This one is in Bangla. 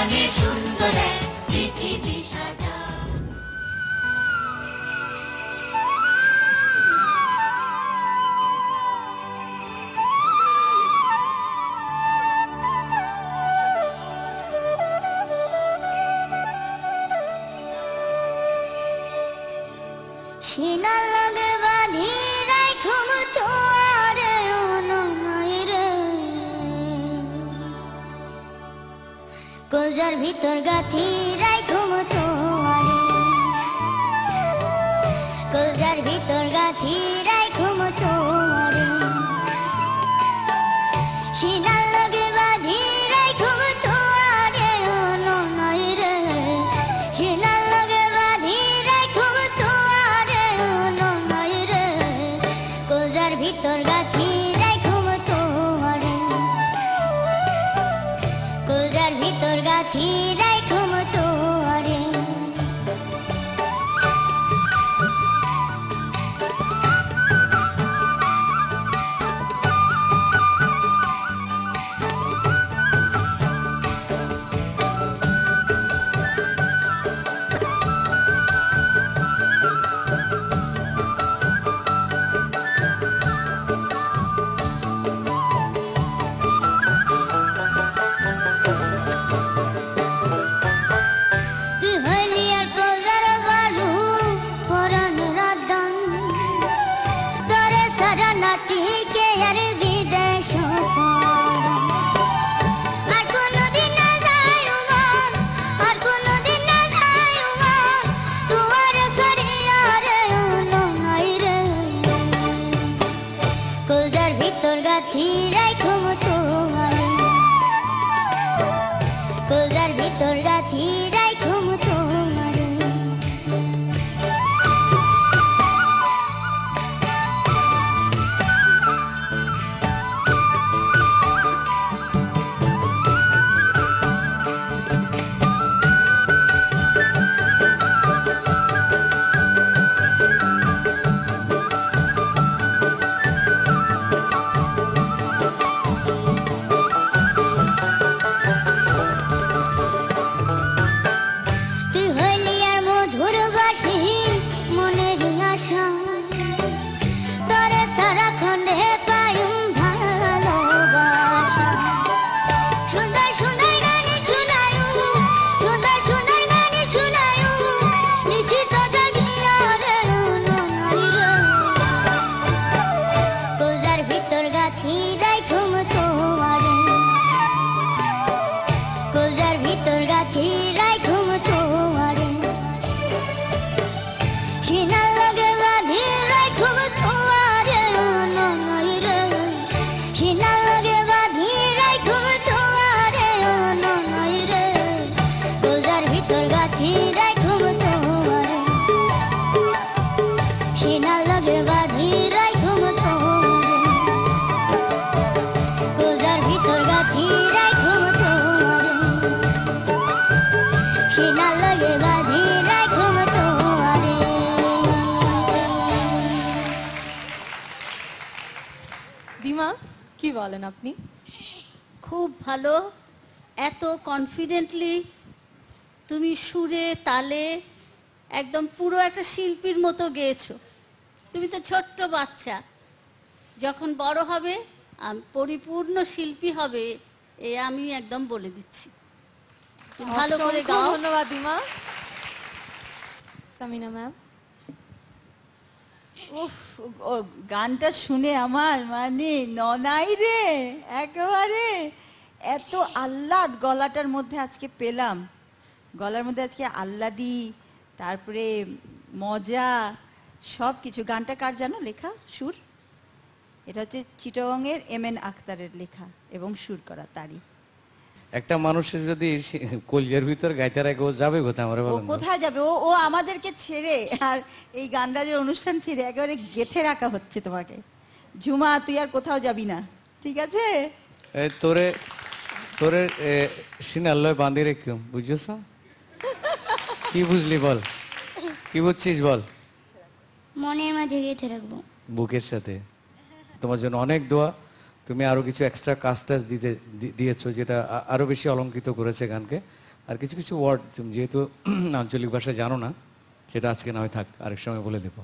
সুন্দর এক পৃথিবী সাজা। সিনা লাগে বাঁধি রাখুম তোরে অনয় রে, কলজার ভিতর গাথি রাখুম তোরে, কলজার ভিতর গাথি রাখুম তোরে, সিনা লাগে বাঁধি রাখুম তোরে অনয় রে, সিনা লাগে বাঁধি রাখুম তোরে অনয় রে, কলজার ভিতর গাথি রাখুম তোরে, কলজার ভিতর গাথি রাখুম তোরে। তুই হইলি আর কলজার বালু পরাণ রাধন, তোরে সারা নাটিকে আর বিদেশ পরাণ। আর কোনদিন না যায় মন, আর কোনদিন না যায় মন, তোমার সরিয়া রে অনয় রে, কলজার ভিতর গাথি রাখুম তোরে, কলজার ভিতর গাথি রাখুম তোরে। তুই হইলি আর মধুর বাসি মনের আশা, তোরে সারা খন্ডে পায়ুম ভালোবাসা। সুন্দর সুন্দর গানে শুনায়ু, সুন্দর সুন্দর গানে শুনায়ু, নিশিত জাগিয়া রে অনয় রে, কলজার ভিতর গাথি রাখুম তোরে, কলজার ভিতর গাথি রাখুম তোরে, সিনা লাগে বাঁধি রাখুম তোরে অনয় রে, সিনা লাগে বাঁধি রাখুম তোরে অনয় রে, কলজার ভিতর গাথি রাখুম তোরে, সিনা লাগে বাঁধি রাখুম তোরে, কলজার ভিতর গাথি রাখুম তোরে, সিনা লাগে বাঁধি রাখুম তোরে। দিমা কি বলেন আপনি? খুব ভালো, এত কনফিডেন্টলি তুমি সুরে তালে একদম পুরো একটা শিল্পীর মতো গেয়েছো। তুমি তো ছোট্ট বাচ্চা, যখন বড় হবে পরিপূর্ণ শিল্পী হবে, এ আমি একদম বলে দিচ্ছি। তুমি ভালো করে অসংখ্য গাও। ধন্যবাদ দিমা। সামিনা ম্যাম। উফ, ও গানটা শুনে আমার মানে ননাই রে, একেবারে এত আহ্লাদ গলাটার মধ্যে আজকে পেলাম, গলার মধ্যে আজকে আহ্লাদি, তারপরে মজা, সব কিছু। গানটা কার জানো লেখা, সুর? এটা হচ্ছে চিটাগংয়ের এম.এন. আখতারের লেখা এবং সুর করা তারই। একটা মানুষের যদি কলজের ভিতর গাইতে রাখে ও যাবে কোথায় আমরা ও বলেন? কোথায় যাবে? ও ও আমাদেরকে ছেড়ে আর এই গানরাজের অনুষ্ঠান ছেড়ে একেবারে গেথে রাখা হচ্ছে তোমাকে। ঝুমা, তুই আর কোথাও যাবি না, ঠিক আছে? এই তোরে তোরে সিনাল্লয় বাঁধি রেখে বুঝছ? কি বুঝলি বল, কি বুঝছিস বল? মনের মাঝে গেঁথে রাখবো বুকের সাথে। তোমার জন্য অনেক দোয়া। তুমি আরো কিছু এক্সট্রা কাজ টাজ দিয়েছো যেটা আরো বেশি অলঙ্কৃত করেছে গানকে। আর কিছু কিছু ওয়ার্ড যেহেতু আঞ্চলিক ভাষা জানো না, সেটা আজকে না হয় থাক, আরেক সময় বলে দেবো।